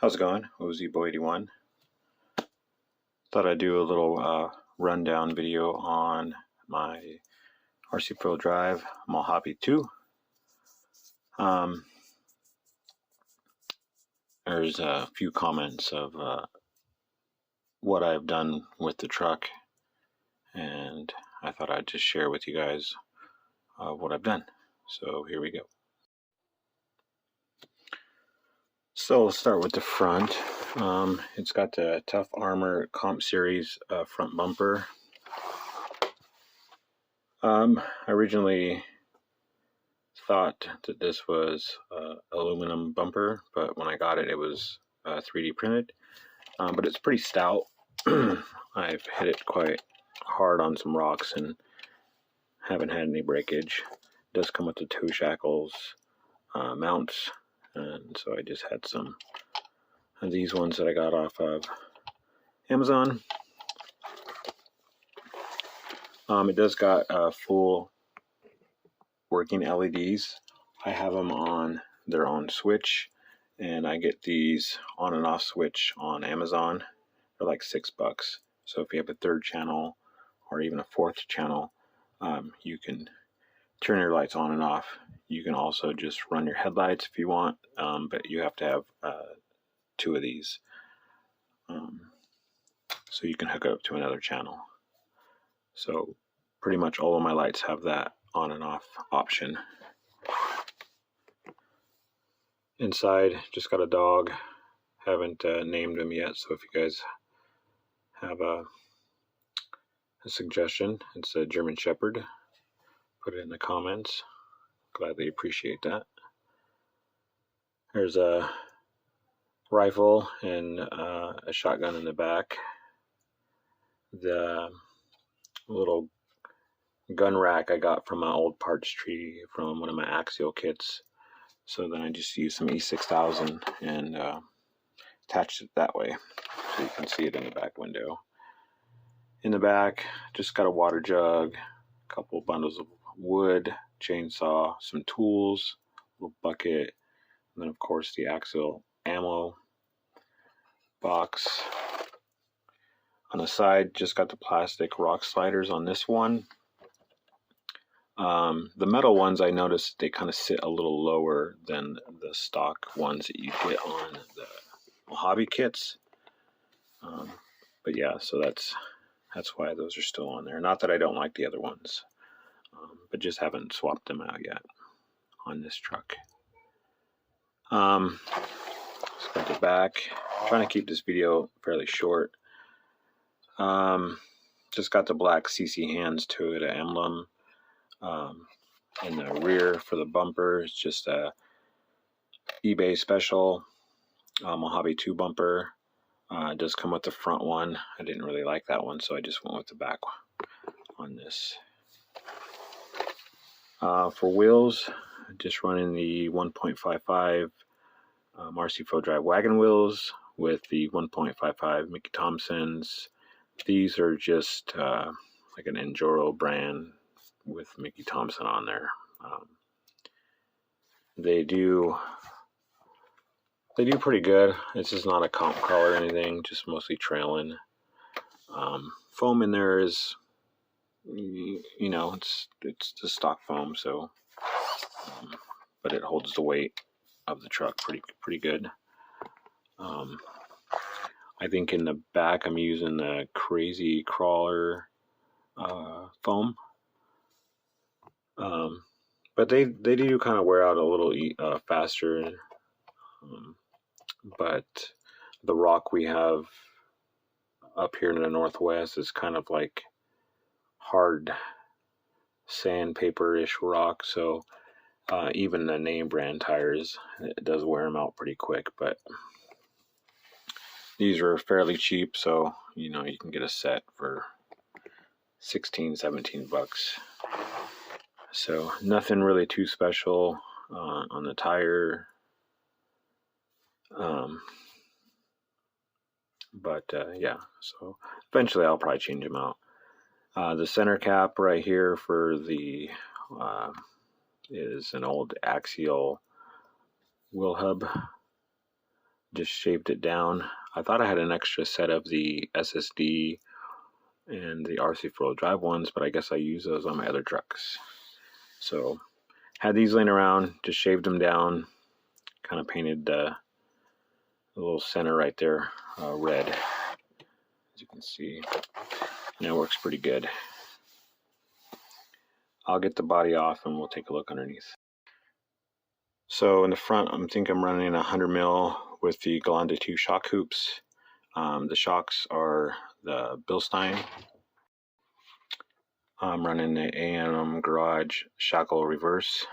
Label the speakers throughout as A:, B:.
A: How's it going? OZBoy81. Thought I'd do a little rundown video on my RC Pro Drive Mojave 2. There's a few comments of what I've done with the truck, and I thought I'd just share with you guys what I've done. So here we go. So let's start with the front. It's got the Tough Armor Comp Series front bumper. I originally thought that this was aluminum bumper, but when I got it, it was 3D printed. But it's pretty stout. I've hit it quite hard on some rocks and haven't had any breakage. It does come with the toe shackles mounts, and so I just had some of these ones that I got off of Amazon. It does got full working LEDs. I have them on their own switch, and I get these on and off switch on Amazon. They're like $6. So if you have a third channel or even a fourth channel, you can turn your lights on and off. You can also just run your headlights if you want, but you have to have 2 of these. So you can hook it up to another channel. So pretty much all of my lights have that on and off option. Inside, just got a dog. Haven't named him yet, so if you guys have a suggestion, it's a German Shepherd, put it in the comments. Gladly appreciate that. There's a rifle and a shotgun in the back. The little gun rack I got from my old parts tree from one of my Axial kits. So then I just used some E6000 and attached it that way, so you can see it in the back window. In the back, just got a water jug, a couple bundles of wood, chainsaw, some tools, a little bucket, and then of course the Axial ammo box. On the side, just got the plastic rock sliders on this one. The metal ones, I noticed they kind of sit a little lower than the stock ones that you get on the Mojave kits. But yeah, so that's why those are still on there. Not that I don't like the other ones, but just haven't swapped them out yet on this truck. Let's go to the back. I'm trying to keep this video fairly short. Just got the black CC Hands Toyota emblem. In the rear for the bumper, it's just a eBay special Mojave 2 bumper. It does come with the front one. I didn't really like that one, so I just went with the back on this. For wheels, just running the 1.55 RC Pro Drive wagon wheels with the 1.55 Mickey Thompsons. These are just like an Enduro brand with Mickey Thompson on there. They do pretty good. This is not a comp car or anything, just mostly trailing. Foam in there is, you know, it's the stock foam, so but it holds the weight of the truck pretty good. I think in the back I'm using the Crazy Crawler foam. But they do kind of wear out a little faster. But the rock we have up here in the Northwest is kind of like hard sandpaper-ish rock, so even the name brand tires, it does wear them out pretty quick. But these are fairly cheap, so you know you can get a set for $16-17. So nothing really too special on the tire. But yeah, so eventually I'll probably change them out. The center cap right here for the is an old Axial wheel hub just shaved it down. I thought I had an extra set of the SSD and the RC four-wheel drive ones, but I guess I use those on my other trucks. So had these laying around, just shaved them down, kind of painted the little center right there red, as you can see, and it works pretty good. I'll get the body off and we'll take a look underneath. So in the front, I think I'm running 100 mil with the Galanda 2 shock hoops. The shocks are the Bilstein. I'm running the A&M Garage shackle reverse.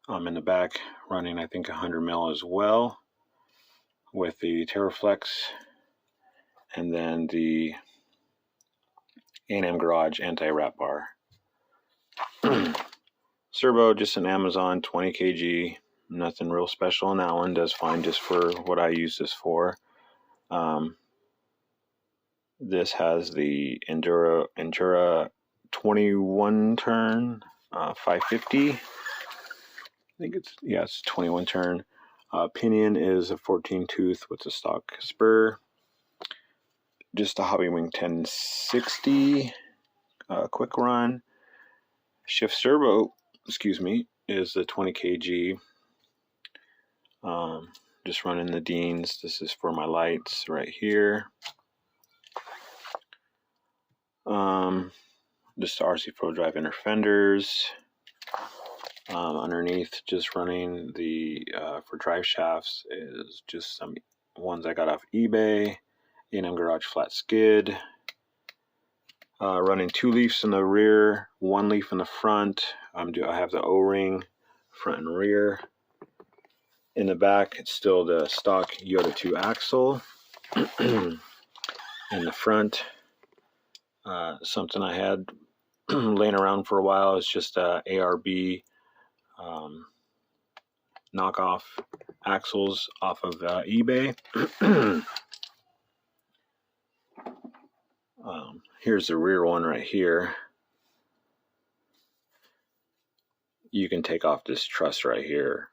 A: I'm in the back running, I think, 100 mil as well with the TerraFlex, and then the A&M Garage anti-wrap bar. Servo, just an Amazon 20 kg, nothing real special on that one, does fine just for what I use this for. This has the Endura 21 turn 550. I think it's 21 turn. Pinion is a 14 tooth with a stock spur. Just a Hobbywing 1060 quick run. Shift servo, is the 20 kg. Just running the Deans. This is for my lights right here. Just the RC four-wheel drive inner fenders. Underneath, just running the for drive shafts is just some ones I got off eBay. A&M Garage flat skid. Running 2 leafs in the rear, 1 leaf in the front. I have the O-ring front and rear. In the back, it's still the stock Yoda 2 axle. In the front, something I had laying around for a while is just ARB knockoff axles off of eBay. Here's the rear one right here. You can take off this truss right here.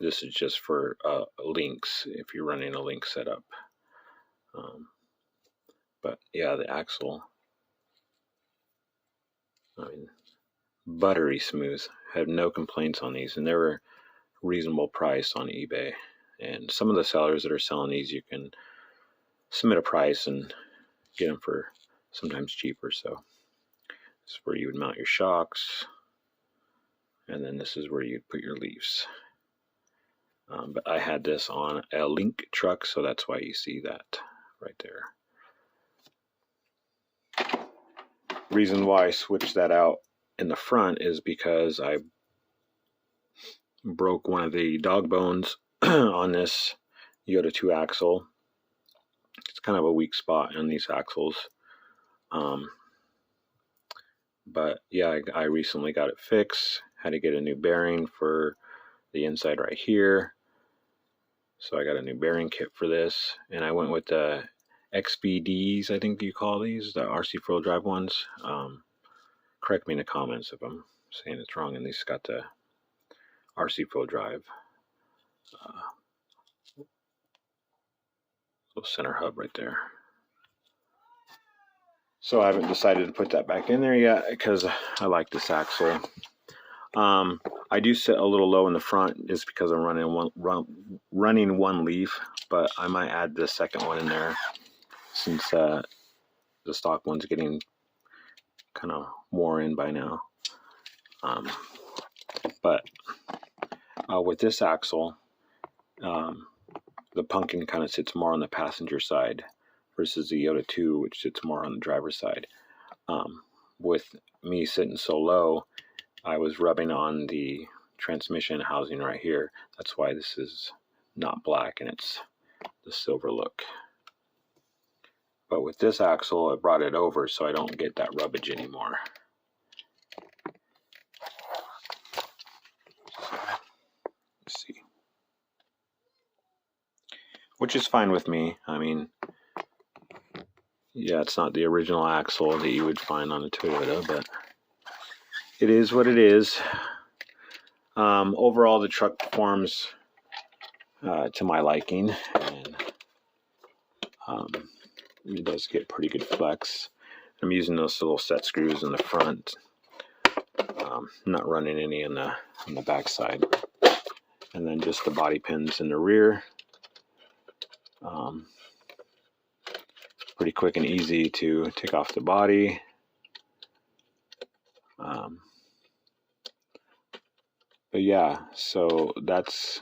A: This is just for links if you're running a link setup. But yeah, the axle, I mean, buttery smooth. Had no complaints on these, and they were reasonable price on eBay. And some of the sellers that are selling these, you can submit a price and get them for sometimes cheaper. So this is where you would mount your shocks, and then this is where you'd put your leaves. But I had this on a link truck, so that's why you see that right there. Reason why I switched that out in the front is because I broke one of the dog bones on this Yoda 2 axle. It's kind of a weak spot on these axles. But yeah, I recently got it fixed. Had to get a new bearing for the inside right here. So I got a new bearing kit for this. And I went with the XBDs, I think you call these, the RC four-wheel drive ones. Correct me in the comments if I'm saying it's wrong. And these got the RC four-wheel drive little center hub right there. So I haven't decided to put that back in there yet because I like this axle. I do sit a little low in the front just because I'm running one leaf, but I might add the second one in there since the stock one's getting kind of worn in by now. But with this axle, the Pumpkin kind of sits more on the passenger side versus the Yoda 2, which sits more on the driver's side. With me sitting so low, I was rubbing on the transmission housing right here. That's why this is not black and it's the silver look. But with this axle, I brought it over so I don't get that rubbage anymore. So, let's see. Which is fine with me. I mean, yeah, it's not the original axle that you would find on a Toyota, but it is what it is. Overall, the truck performs to my liking, and it does get pretty good flex. I'm using those little set screws in the front. Not running any on the back side, and then just the body pins in the rear. Pretty quick and easy to take off the body. But yeah, so that's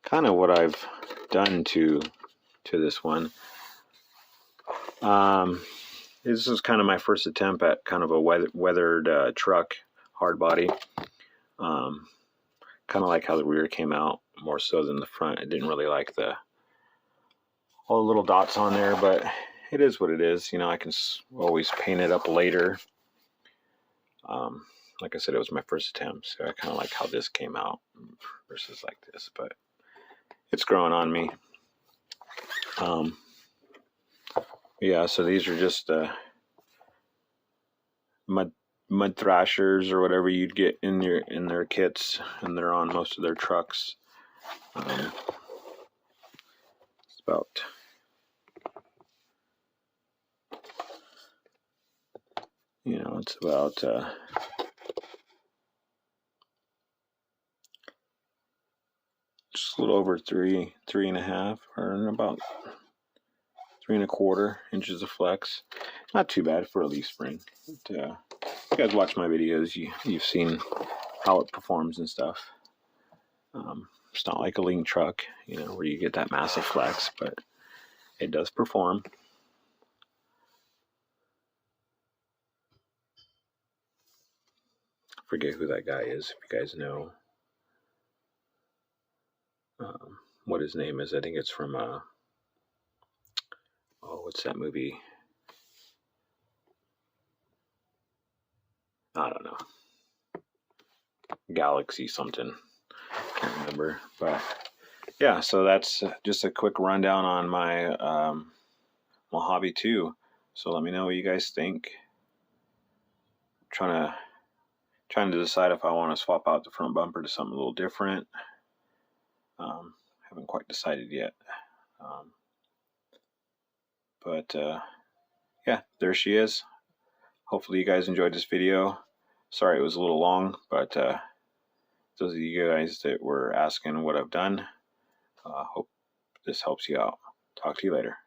A: kind of what I've done to this one. This is kind of my first attempt at kind of a weathered truck, hard body. Kind of like how the rear came out more so than the front. I didn't really like all the little dots on there, but it is what it is. You know, I can always paint it up later. Like I said, it was my first attempt, so I kind of like how this came out versus like this, but it's growing on me. Yeah, so these are just mud thrashers or whatever you'd get in their kits, and they're on most of their trucks. It's about it's about just a little over 3.5, or about 3.25 inches of flex. Not too bad for a leaf spring. But, if you guys watch my videos, you've seen how it performs and stuff. It's not like a lean truck, where you get that massive flex, but it does perform. I forget who that guy is, if you guys know what his name is. I think it's from what's that movie? I don't know. Galaxy something. Can't remember. But yeah, so that's just a quick rundown on my Mojave 2. So let me know what you guys think. Trying to decide if I want to swap out the front bumper to something a little different. Haven't quite decided yet. But yeah, there she is. Hopefully you guys enjoyed this video. Sorry it was a little long, but those of you guys that were asking what I've done, hope this helps you out. Talk to you later.